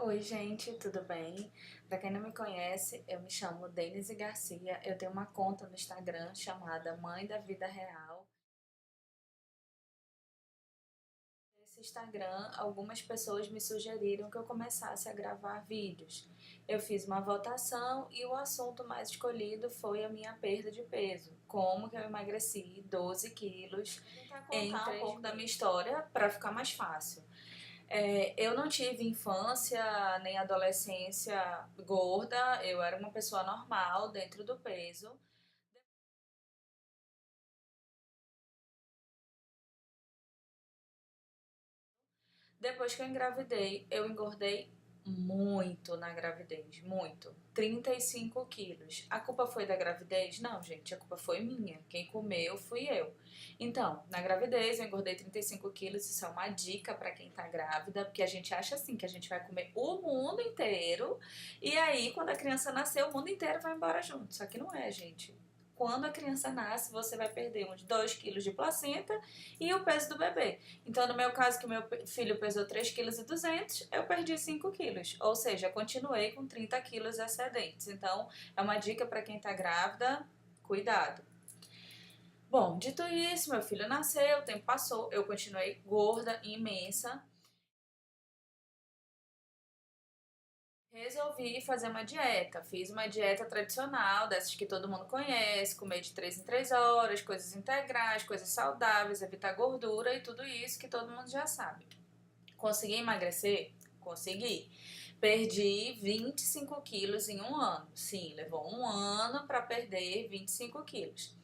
Oi, gente, tudo bem? Pra quem não me conhece, eu me chamo Denise Garcia. Eu tenho uma conta no Instagram chamada Mãe da Vida Real. Nesse Instagram, algumas pessoas me sugeriram que eu começasse a gravar vídeos. Eu fiz uma votação e o assunto mais escolhido foi a minha perda de peso. Como que eu emagreci 12 quilos em contar um pouco da minha história para ficar mais fácil. Eu não tive infância nem adolescência gorda, eu era uma pessoa normal dentro do peso. Depois que eu engordei muito na gravidez, muito. 35 quilos. A culpa foi da gravidez? Não, gente, a culpa foi minha. Quem comeu fui eu. Então, na gravidez eu engordei 35 quilos. Isso é uma dica pra quem tá grávida, porque a gente acha assim que a gente vai comer o mundo inteiro e aí quando a criança nascer, o mundo inteiro vai embora junto. Só que não é, gente. Quando a criança nasce, você vai perder uns 2 quilos de placenta e o peso do bebê. Então, no meu caso, que meu filho pesou 3,2 kg, eu perdi 5 quilos. Ou seja, continuei com 30 quilos excedentes. Então, é uma dica para quem está grávida, cuidado. Bom, dito isso, meu filho nasceu, o tempo passou, eu continuei gorda, imensa. Resolvi fazer uma dieta. Fiz uma dieta tradicional, dessas que todo mundo conhece, comer de 3 em 3 horas, coisas integrais, coisas saudáveis, evitar gordura e tudo isso que todo mundo já sabe. Consegui emagrecer? Consegui. Perdi 25 quilos em um ano. Sim, levou um ano para perder 25 quilos.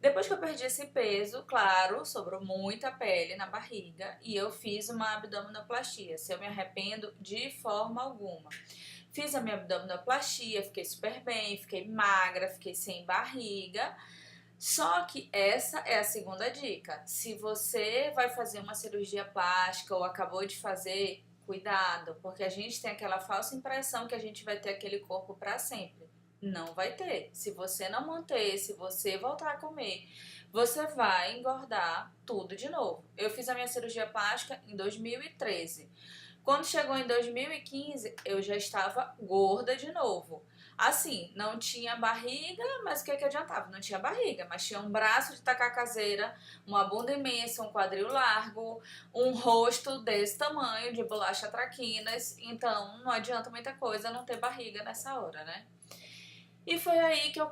Depois que eu perdi esse peso, claro, sobrou muita pele na barriga e eu fiz uma abdominoplastia. Se eu me arrependo de forma alguma. Fiz a minha abdominoplastia, fiquei super bem, fiquei magra, fiquei sem barriga. Só que essa é a segunda dica. Se você vai fazer uma cirurgia plástica ou acabou de fazer, cuidado, porque a gente tem aquela falsa impressão que a gente vai ter aquele corpo para sempre. Não vai ter. Se você não manter, se você voltar a comer, você vai engordar tudo de novo. Eu fiz a minha cirurgia plástica em 2013. Quando chegou em 2015, eu já estava gorda de novo. Assim, não tinha barriga, mas o que que adiantava? Não tinha barriga, mas tinha um braço de tacacazeira, uma bunda imensa, um quadril largo, um rosto desse tamanho, de bolacha traquinas. Então, não adianta muita coisa não ter barriga nessa hora, né? E foi aí que eu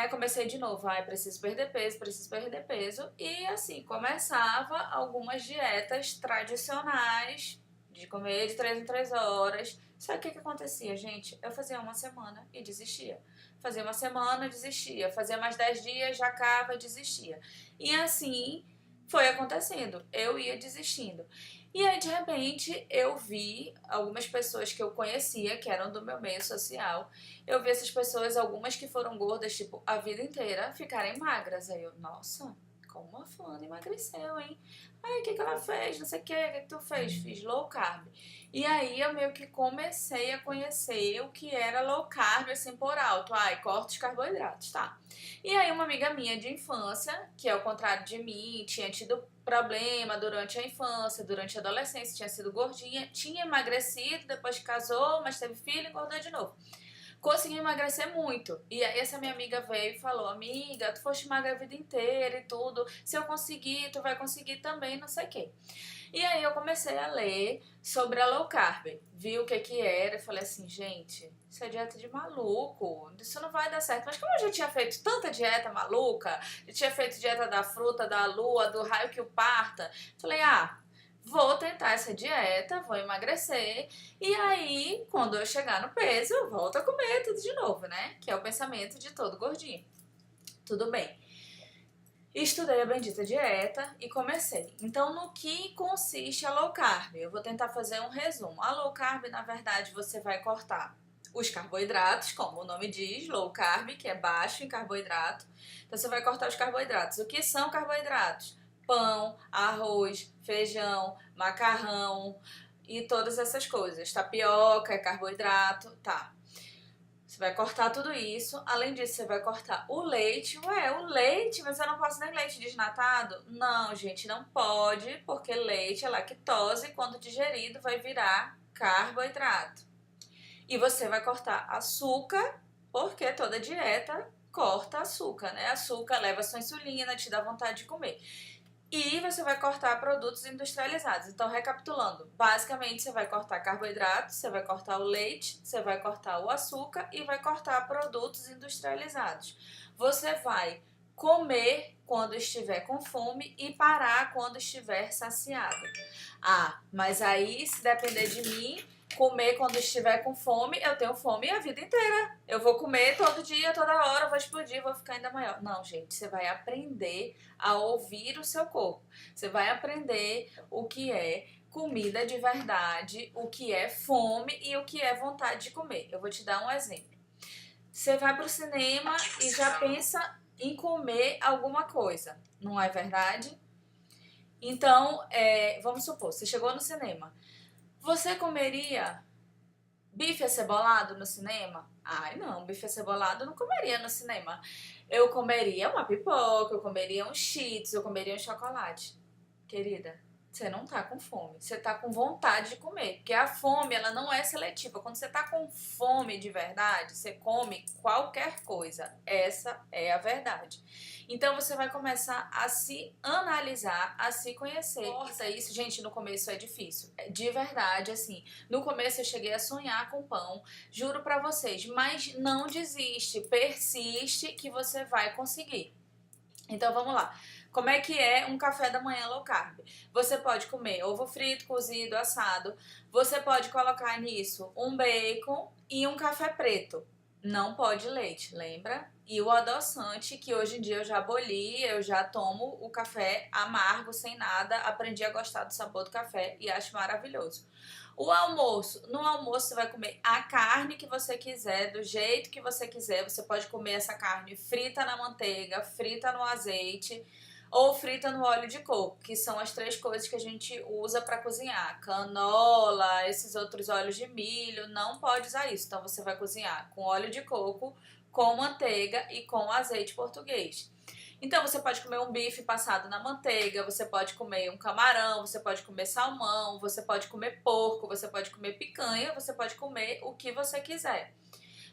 comecei de novo. Ai, preciso perder peso, preciso perder peso. E assim, começava algumas dietas tradicionais de comer de 3 em 3 horas. Só que o que acontecia, gente? Eu fazia uma semana e desistia. Fazia uma semana e desistia. Fazia mais 10 dias, já acaba e desistia. E assim foi acontecendo. Eu ia desistindo. E aí, de repente, eu vi algumas pessoas que eu conhecia, que eram do meu meio social. Eu vi essas pessoas, algumas que foram gordas, tipo, a vida inteira, ficarem magras. Aí eu, nossa, como a fulana emagreceu, hein? Aí, o que que ela fez? Não sei o que tu fez? Fiz low carb. E aí, eu meio que comecei a conhecer o que era low carb, assim, por alto. Ai, corta os carboidratos, tá? E aí, uma amiga minha de infância, que ao contrário de mim, tinha tido problema durante a infância, durante a adolescência, tinha sido gordinha, tinha emagrecido, depois que casou, mas teve filho e engordou de novo. Consegui emagrecer muito. E aí essa minha amiga veio e falou: amiga, tu foste magra a vida inteira e tudo. Se eu conseguir, tu vai conseguir também, não sei o quê. E aí eu comecei a ler sobre a low carb. Vi o que que era e falei assim, gente, isso é dieta de maluco. Isso não vai dar certo. Mas como eu já tinha feito tanta dieta maluca, já tinha feito dieta da fruta, da lua, do raio que o parta, falei, vou tentar essa dieta, vou emagrecer e aí, quando eu chegar no peso, eu volto a comer tudo de novo, né? Que é o pensamento de todo gordinho. Tudo bem. Estudei a bendita dieta e comecei. Então, no que consiste a low carb? Eu vou tentar fazer um resumo. A low carb, na verdade, você vai cortar os carboidratos, como o nome diz, low carb, que é baixo em carboidrato. Então, você vai cortar os carboidratos. O que são carboidratos? Pão, arroz, feijão, macarrão e todas essas coisas. Tapioca é carboidrato, tá. Você vai cortar tudo isso. Além disso, você vai cortar o leite. Ué, o leite? Mas eu não posso nem leite desnatado? Não, gente, não pode, porque leite é lactose e quando digerido vai virar carboidrato. E você vai cortar açúcar, porque toda dieta corta açúcar, né? Açúcar leva a sua insulina, te dá vontade de comer. E você vai cortar produtos industrializados. Então, recapitulando, basicamente você vai cortar carboidrato, você vai cortar o leite, você vai cortar o açúcar e vai cortar produtos industrializados. Você vai comer quando estiver com fome e parar quando estiver saciado. Ah, mas aí, se depender de mim, comer quando estiver com fome, eu tenho fome a vida inteira. Eu vou comer todo dia, toda hora, vou explodir, vou ficar ainda maior. Não, gente, você vai aprender a ouvir o seu corpo. Você vai aprender o que é comida de verdade, o que é fome e o que é vontade de comer. Eu vou te dar um exemplo. Você vai pro cinema e já pensa em comer alguma coisa, não é verdade? Então, vamos supor, você chegou no cinema. Você comeria bife acebolado no cinema? Ai, não, bife acebolado eu não comeria no cinema. Eu comeria uma pipoca, eu comeria um Cheetos, eu comeria um chocolate. Querida, você não tá com fome, você tá com vontade de comer, porque a fome, ela não é seletiva. Quando você tá com fome de verdade, você come qualquer coisa. Essa é a verdade. Então você vai começar a se analisar, a se conhecer. Nossa, isso, gente, no começo é difícil. De verdade, assim, no começo eu cheguei a sonhar com pão, juro pra vocês, mas não desiste, persiste que você vai conseguir. Então vamos lá. Como é que é um café da manhã low carb? Você pode comer ovo frito, cozido, assado. Você pode colocar nisso um bacon e um café preto. Não pode leite, lembra? E o adoçante, que hoje em dia eu já aboli, eu já tomo o café amargo, sem nada. Aprendi a gostar do sabor do café e acho maravilhoso. O almoço, no almoço você vai comer a carne que você quiser, do jeito que você quiser. Você pode comer essa carne frita na manteiga, frita no azeite ou frita no óleo de coco, que são as 3 coisas que a gente usa para cozinhar. Canola, esses outros óleos de milho, não pode usar isso. Então você vai cozinhar com óleo de coco, com manteiga e com azeite português. Então você pode comer um bife passado na manteiga, você pode comer um camarão, você pode comer salmão, você pode comer porco, você pode comer picanha, você pode comer o que você quiser.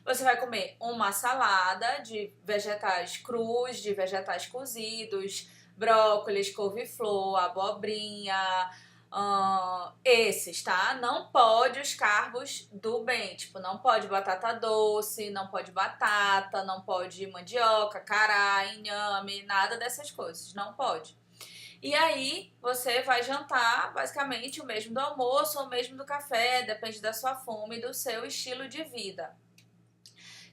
Você vai comer uma salada de vegetais crus, de vegetais cozidos, brócolis, couve-flor, abobrinha, esses, tá? Não pode os carbos do bem, tipo, não pode batata doce, não pode batata, não pode mandioca, cará, inhame, nada dessas coisas, não pode. E aí você vai jantar basicamente o mesmo do almoço ou o mesmo do café, depende da sua fome e do seu estilo de vida.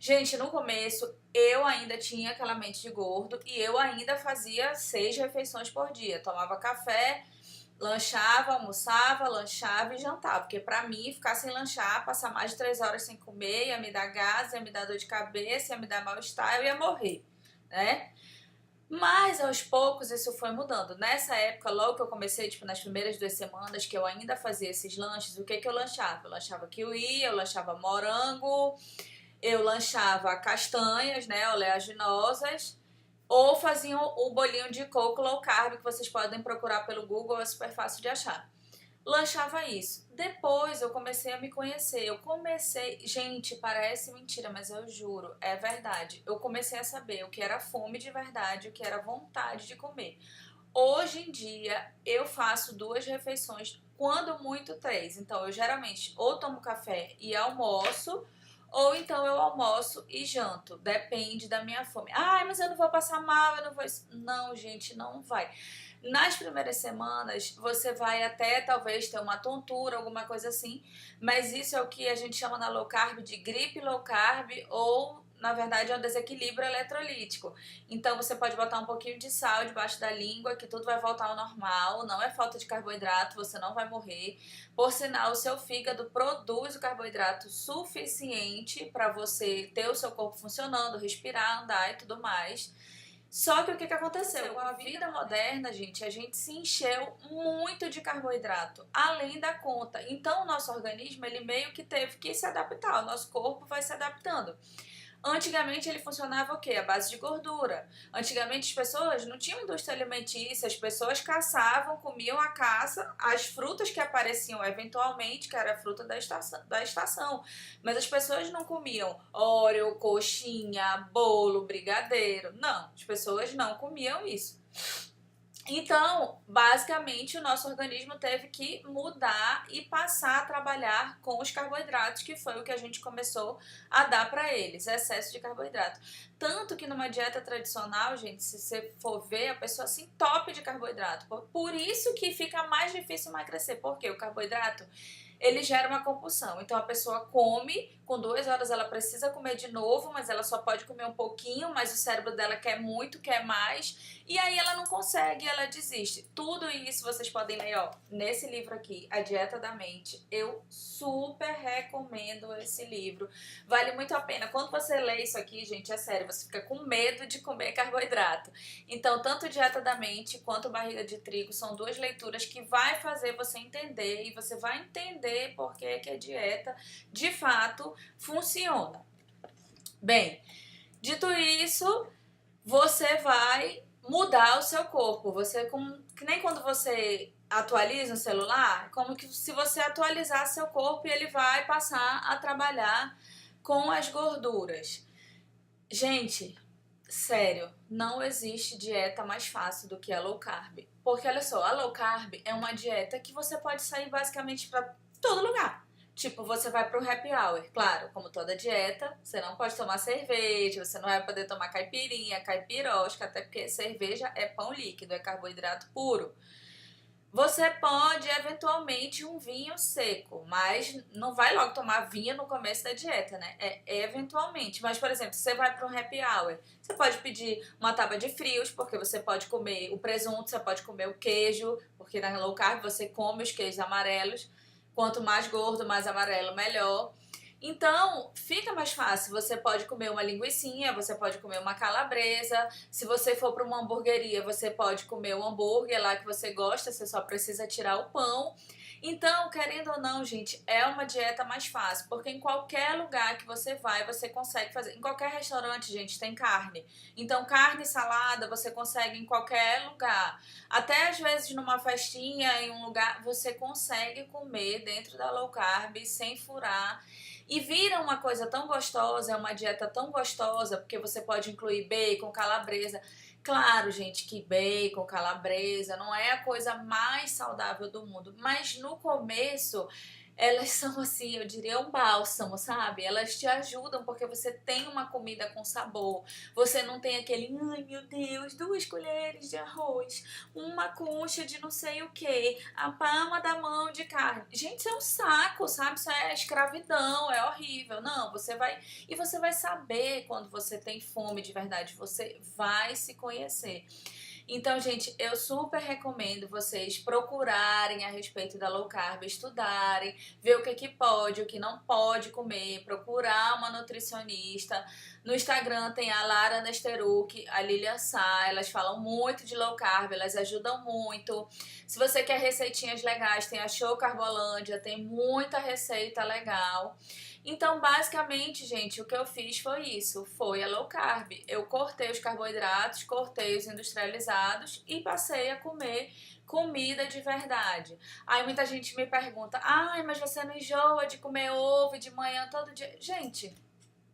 Gente, no começo eu ainda tinha aquela mente de gordo e eu ainda fazia 6 refeições por dia. Tomava café, lanchava, almoçava, lanchava e jantava. Porque pra mim, ficar sem lanchar, passar mais de 3 horas sem comer, ia me dar gases, ia me dar dor de cabeça, ia me dar mal-estar, eu ia morrer, né? Mas aos poucos isso foi mudando. Nessa época, logo que eu comecei, tipo, nas primeiras 2 semanas que eu ainda fazia esses lanches, o que que eu lanchava? Eu lanchava kiwi, eu lanchava morango, eu lanchava castanhas, né, oleaginosas, ou fazia o bolinho de coco low carb, que vocês podem procurar pelo Google, é super fácil de achar. Lanchava isso. Depois eu comecei a me conhecer. Gente, parece mentira, mas eu juro, é verdade. Eu comecei a saber o que era fome de verdade, o que era vontade de comer. Hoje em dia eu faço 2 refeições, quando muito 3. Então eu geralmente ou tomo café e almoço, ou então eu almoço e janto. Depende da minha fome. Ai, mas eu não vou passar mal, eu não vou... Não, gente, não vai. Nas primeiras semanas, você vai até talvez ter uma tontura, alguma coisa assim, mas isso é o que a gente chama na low carb de gripe low carb ou, na verdade, é um desequilíbrio eletrolítico. Então, você pode botar um pouquinho de sal debaixo da língua, que tudo vai voltar ao normal, não é falta de carboidrato, você não vai morrer. Por sinal, o seu fígado produz o carboidrato suficiente para você ter o seu corpo funcionando, respirar, andar e tudo mais. Só que o que aconteceu? Com a vida moderna, gente, a gente se encheu muito de carboidrato, além da conta. Então, o nosso organismo, ele meio que teve que se adaptar, o nosso corpo vai se adaptando. Antigamente ele funcionava o quê? A base de gordura. Antigamente as pessoas não tinham indústria alimentícia, as pessoas caçavam, comiam a caça, as frutas que apareciam eventualmente, que era a fruta da estação. Mas as pessoas não comiam Oreo, coxinha, bolo, brigadeiro. Não, as pessoas não comiam isso. Então, basicamente, o nosso organismo teve que mudar e passar a trabalhar com os carboidratos, que foi o que a gente começou a dar para eles, excesso de carboidrato. Tanto que numa dieta tradicional, gente, se você for ver, a pessoa se entope de carboidrato. Por isso que fica mais difícil emagrecer, porque o carboidrato ele gera uma compulsão. Então a pessoa come, com 2 horas ela precisa comer de novo, mas ela só pode comer um pouquinho, mas o cérebro dela quer muito, quer mais, e aí ela não consegue, ela desiste. Tudo isso vocês podem ler, ó, nesse livro aqui, A Dieta da Mente. Eu super recomendo esse livro. Vale muito a pena. Quando você lê isso aqui, gente, é sério, você fica com medo de comer carboidrato. Então, tanto Dieta da Mente quanto Barriga de Trigo são 2 leituras que vai fazer você entender e você vai entender por que a dieta, de fato, funciona. Bem, dito isso, você vai mudar o seu corpo. Você, que nem quando você atualiza o celular, como que se você atualizar seu corpo e ele vai passar a trabalhar com as gorduras. Gente, sério, não existe dieta mais fácil do que a low carb. Porque olha só, a low carb é uma dieta que você pode sair basicamente para todo lugar. Tipo, você vai pro happy hour. Claro, como toda dieta, você não pode tomar cerveja, você não vai poder tomar caipirinha, caipirosca, até porque cerveja é pão líquido, é carboidrato puro. Você pode, eventualmente, um vinho seco, mas não vai logo tomar vinho no começo da dieta, né? É eventualmente. Mas, por exemplo, se você vai para um happy hour, você pode pedir uma tábua de frios, porque você pode comer o presunto, você pode comer o queijo, porque na low carb você come os queijos amarelos. Quanto mais gordo, mais amarelo, melhor. Então, fica mais fácil. Você pode comer uma linguicinha, você pode comer uma calabresa. Se você for para uma hamburgueria, você pode comer um hambúrguer lá que você gosta, você só precisa tirar o pão. Então, querendo ou não, gente, é uma dieta mais fácil, porque em qualquer lugar que você vai, você consegue fazer. Em qualquer restaurante, gente, tem carne. Então, carne e salada você consegue em qualquer lugar. Até às vezes numa festinha, em um lugar, você consegue comer dentro da low carb sem furar. E vira uma coisa tão gostosa, é uma dieta tão gostosa, porque você pode incluir bacon, calabresa. Claro, gente, que bacon, calabresa não é a coisa mais saudável do mundo, mas no começo elas são assim, eu diria um bálsamo, sabe? Elas te ajudam porque você tem uma comida com sabor. Você não tem aquele, ai meu Deus, 2 colheres de arroz, uma concha de não sei o que, a palma da mão de carne. Gente, isso é um saco, sabe? Isso é escravidão, é horrível. Não, você vai... E você vai saber quando você tem fome de verdade, você vai se conhecer. Então, gente, eu super recomendo vocês procurarem a respeito da low carb, estudarem, ver o que pode, o que não pode comer, procurar uma nutricionista. No Instagram tem a Lara Nesteruk, a Lilian Sá, elas falam muito de low carb, elas ajudam muito. Se você quer receitinhas legais, tem a Show Carbolândia, tem muita receita legal. Então, basicamente, gente, o que eu fiz foi isso, foi a low carb. Eu cortei os carboidratos, cortei os industrializados e passei a comer comida de verdade. Aí muita gente me pergunta, ai, mas você não enjoa de comer ovo de manhã todo dia? Gente,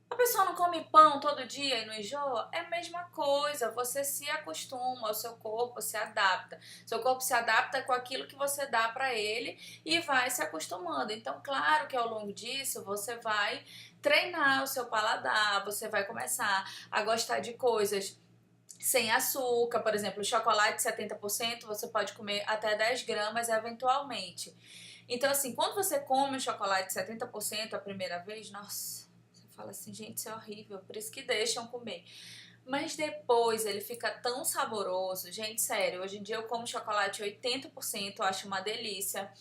a pessoa não come pão todo dia e não enjoa? É a mesma coisa, você se acostuma, o seu corpo se adapta. Seu corpo se adapta com aquilo que você dá para ele e vai se acostumando. Então, claro que ao longo disso você vai treinar o seu paladar, você vai começar a gostar de coisas sem açúcar, por exemplo, chocolate 70%, você pode comer até 10 gramas eventualmente. Então, assim, quando você come um chocolate 70% a primeira vez, nossa... Fala assim, gente, isso é horrível, por isso que deixam comer. Mas depois ele fica tão saboroso. Gente, sério, hoje em dia eu como chocolate 80%, eu acho uma delícia.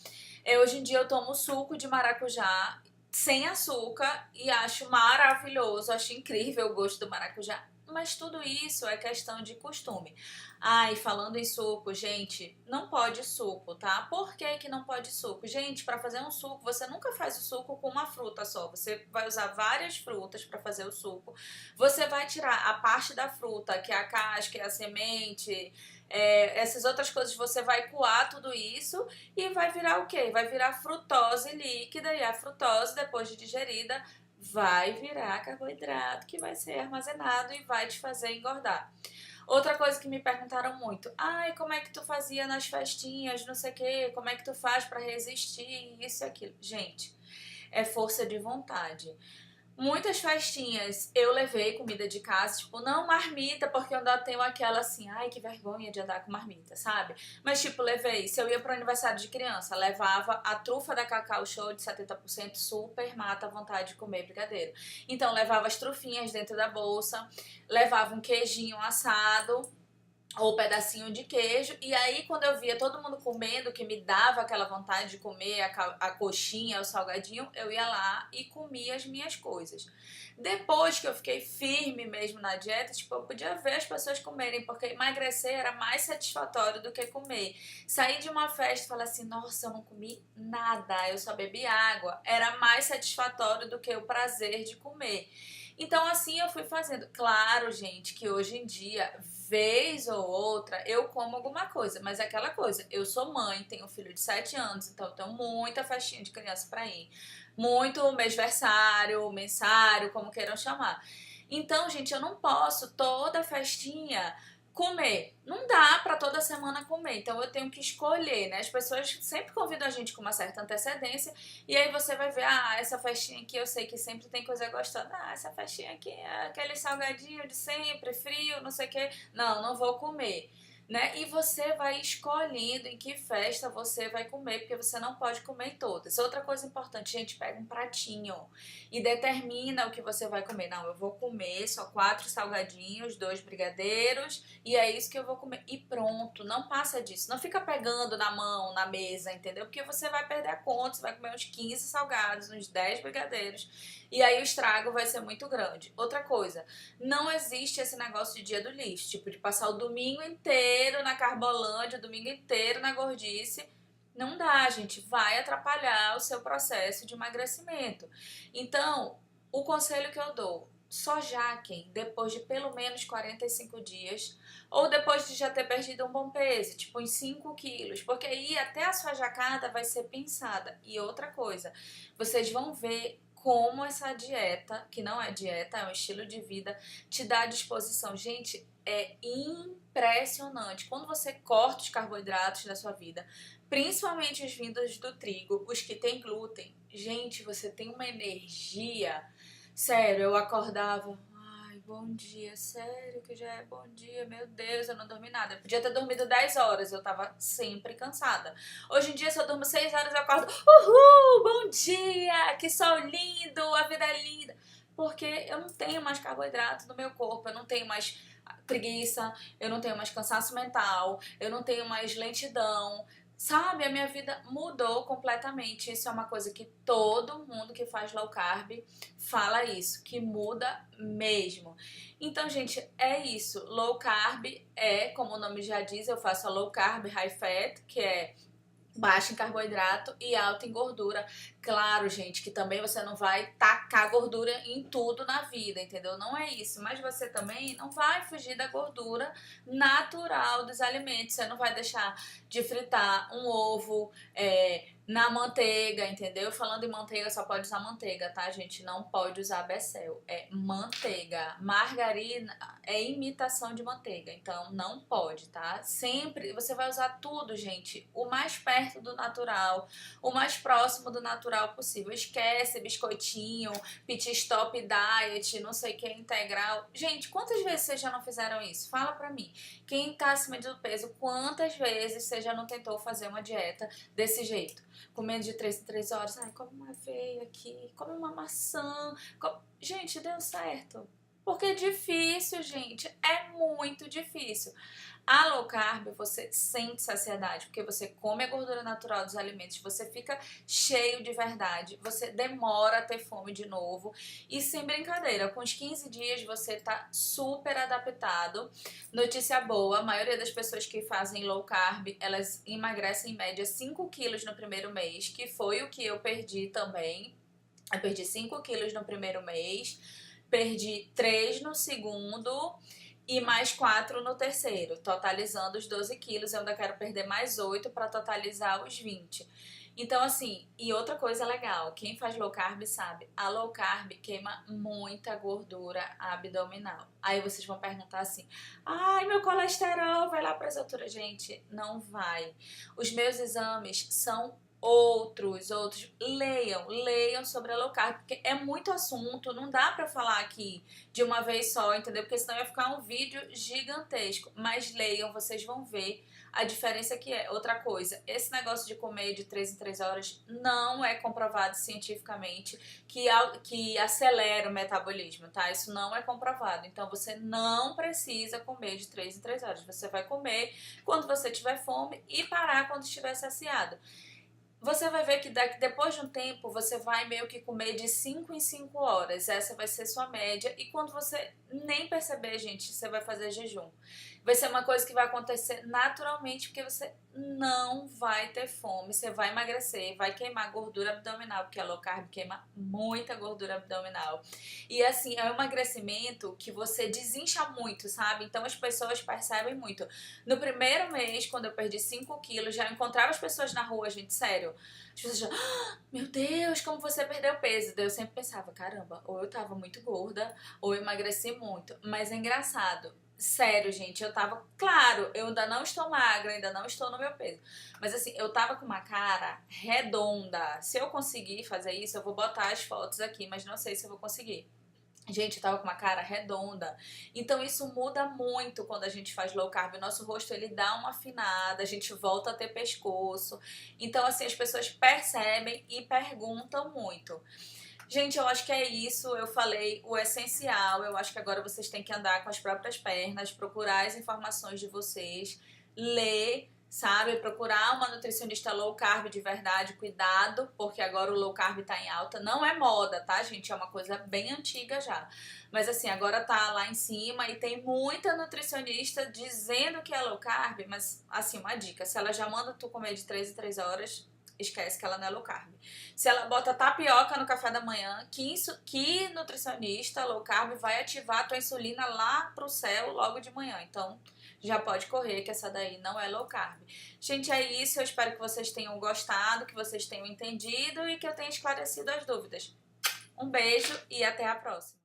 Hoje em dia eu tomo suco de maracujá sem açúcar e acho maravilhoso, acho incrível o gosto do maracujá. Mas tudo isso é questão de costume. Ai, falando em suco, gente, não pode suco, tá? Por que que não pode suco? Gente, para fazer um suco, você nunca faz o suco com uma fruta só. Você vai usar várias frutas para fazer o suco. Você vai tirar a parte da fruta, que é a casca, que é a semente, essas outras coisas, você vai coar tudo isso e vai virar o quê? Vai virar frutose líquida, e a frutose, depois de digerida, vai virar carboidrato que vai ser armazenado e vai te fazer engordar. Outra coisa que me perguntaram muito, ai, como é que tu fazia nas festinhas, não sei o quê, como é que tu faz pra resistir, isso e aquilo. Gente, é força de vontade. Muitas festinhas eu levei comida de casa, tipo, não marmita, porque eu ainda tenho aquela assim, ai, que vergonha de andar com marmita, sabe? Mas, tipo, levei, se eu ia pro aniversário de criança, levava a trufa da Cacau Show de 70%, super mata a vontade de comer brigadeiro. Então, levava as trufinhas dentro da bolsa, levava um queijinho assado, ou pedacinho de queijo, e aí quando eu via todo mundo comendo, que me dava aquela vontade de comer a coxinha, o salgadinho, eu ia lá e comia as minhas coisas. Depois que eu fiquei firme mesmo na dieta, tipo, eu podia ver as pessoas comerem, porque emagrecer era mais satisfatório do que comer. Sair de uma festa e falar assim, nossa, eu não comi nada, eu só bebi água, era mais satisfatório do que o prazer de comer. Então, assim eu fui fazendo. Claro, gente, que hoje em dia, vez ou outra, eu como alguma coisa. Mas é aquela coisa, eu sou mãe, tenho um filho de 7 anos, então eu tenho muita festinha de criança pra ir. Muito mêsversário, mensário, como queiram chamar. Então, gente, eu não posso toda festinha comer. Não dá pra toda semana comer. Então eu tenho que escolher, né? As pessoas sempre convidam a gente com uma certa antecedência e aí você vai ver, ah, essa festinha aqui eu sei que sempre tem coisa gostosa. Ah, essa festinha aqui é aquele salgadinho de sempre, frio, não sei o quê. Não, não vou comer. Né? E você vai escolhendo em que festa você vai comer, porque você não pode comer em todas. Outra coisa importante, gente, pega um pratinho e determina o que você vai comer. Não, eu vou comer só 4 salgadinhos, 2 brigadeiros, e é isso que eu vou comer. E pronto, não passa disso. Não fica pegando na mão, na mesa, entendeu? Porque você vai perder a conta, você vai comer uns 15 salgados, uns 10 brigadeiros, e aí o estrago vai ser muito grande. Outra coisa, não existe esse negócio de dia do lixo, tipo de passar o domingo inteiro na Carbolândia, o domingo inteiro na gordice. Não dá, gente, vai atrapalhar o seu processo de emagrecimento. Então, o conselho que eu dou, só jaquem depois de pelo menos 45 dias ou depois de já ter perdido um bom peso, tipo uns 5 quilos, porque aí até a sua jacada vai ser pensada. E outra coisa, vocês vão ver como essa dieta, que não é dieta, é um estilo de vida, te dá disposição. Gente, é impressionante. Quando você corta os carboidratos da sua vida, principalmente os vindos do trigo, os que tem glúten, gente, você tem uma energia. Sério, eu acordava, ai, bom dia, sério que já é bom dia, meu Deus, eu não dormi nada. Eu podia ter dormido 10 horas, eu tava sempre cansada. Hoje em dia, se eu durmo 6 horas, eu acordo, uhul, bom dia, que sol lindo, a vida é linda. Porque eu não tenho mais carboidrato no meu corpo, eu não tenho mais preguiça, eu não tenho mais cansaço mental, eu não tenho mais lentidão. Sabe, a minha vida mudou completamente. Isso é uma coisa que todo mundo que faz low carb fala isso, que muda mesmo. Então, gente, é isso. Low carb é, como o nome já diz, eu faço a low carb, high fat, que é baixa em carboidrato e alta em gordura. Claro, gente, que também você não vai tacar gordura em tudo na vida, entendeu? Não é isso. Mas você também não vai fugir da gordura natural dos alimentos. Você não vai deixar de fritar um ovo na manteiga, entendeu? Falando em manteiga, só pode usar manteiga, tá, gente? Não pode usar Becel. É manteiga. Margarina é imitação de manteiga, então não pode, tá? Sempre você vai usar tudo, gente, o mais perto do natural, o mais próximo do natural possível. Esquece biscoitinho, pit stop diet, não sei o que, integral. Gente, quantas vezes vocês já não fizeram isso? Fala pra mim. Quem tá acima do peso, quantas vezes você já não tentou fazer uma dieta desse jeito? Comendo de 3 em 3 horas, ai, come uma aveia aqui, come uma maçã. Gente, deu certo. Porque é difícil, gente, é muito difícil. A low carb, você sente saciedade, porque você come a gordura natural dos alimentos, você fica cheio de verdade, você demora a ter fome de novo e sem brincadeira, com os 15 dias você tá super adaptado. Notícia boa, a maioria das pessoas que fazem low carb, elas emagrecem em média 5 quilos no primeiro mês, que foi o que eu perdi também. Eu perdi 5 quilos no primeiro mês, perdi 3 no segundo e mais 4 no terceiro, totalizando os 12 quilos. Eu ainda quero perder mais 8 para totalizar os 20. Então, assim, e outra coisa legal, quem faz low carb sabe, a low carb queima muita gordura abdominal. Aí vocês vão perguntar assim, ai, meu colesterol vai lá para as alturas. Gente, não vai. Os meus exames são outros. Leiam sobre a low carb, porque é muito assunto, não dá pra falar aqui de uma vez só, entendeu? Porque senão ia ficar um vídeo gigantesco. Mas leiam, vocês vão ver a diferença que é. Outra coisa, esse negócio de comer de 3 em 3 horas não é comprovado cientificamente que acelera o metabolismo, tá? Isso não é comprovado. Então você não precisa comer de 3 em 3 horas. Você vai comer quando você tiver fome e parar quando estiver saciado. Você vai ver que depois de um tempo você vai meio que comer de 5 em 5 horas. Essa vai ser sua média. E quando você nem perceber, gente, você vai fazer jejum. Vai ser uma coisa que vai acontecer naturalmente, porque você não vai ter fome. Você vai emagrecer, vai queimar gordura abdominal, porque a low carb queima muita gordura abdominal. E assim, é um emagrecimento que você desincha muito, sabe? Então as pessoas percebem muito. No primeiro mês, quando eu perdi 5 quilos, já encontrava as pessoas na rua, gente, sério. As pessoas já, meu Deus, como você perdeu peso? Daí eu sempre pensava, caramba, ou eu tava muito gorda, ou eu emagreci muito. Mas é engraçado. Sério, gente, eu tava. Claro, eu ainda não estou magra, ainda não estou no meu peso. Mas assim, eu tava com uma cara redonda. Se eu conseguir fazer isso, eu vou botar as fotos aqui, mas não sei se eu vou conseguir. Gente, eu tava com uma cara redonda. Então isso muda muito quando a gente faz low carb. O nosso rosto, ele dá uma afinada, a gente volta a ter pescoço. Então assim, as pessoas percebem e perguntam muito. Gente, eu acho que é isso. Eu falei o essencial. Eu acho que agora vocês têm que andar com as próprias pernas, procurar as informações de vocês, ler, sabe? Procurar uma nutricionista low carb de verdade. Cuidado, porque agora o low carb tá em alta. Não é moda, tá, gente? É uma coisa bem antiga já. Mas assim, agora tá lá em cima e tem muita nutricionista dizendo que é low carb, mas assim, uma dica, se ela já manda tu comer de 3 em 3 horas, esquece que ela não é low carb. Se ela bota tapioca no café da manhã, que nutricionista low carb vai ativar a tua insulina lá pro céu logo de manhã. Então, já pode correr que essa daí não é low carb. Gente, é isso. Eu espero que vocês tenham gostado, que vocês tenham entendido e que eu tenha esclarecido as dúvidas. Um beijo e até a próxima.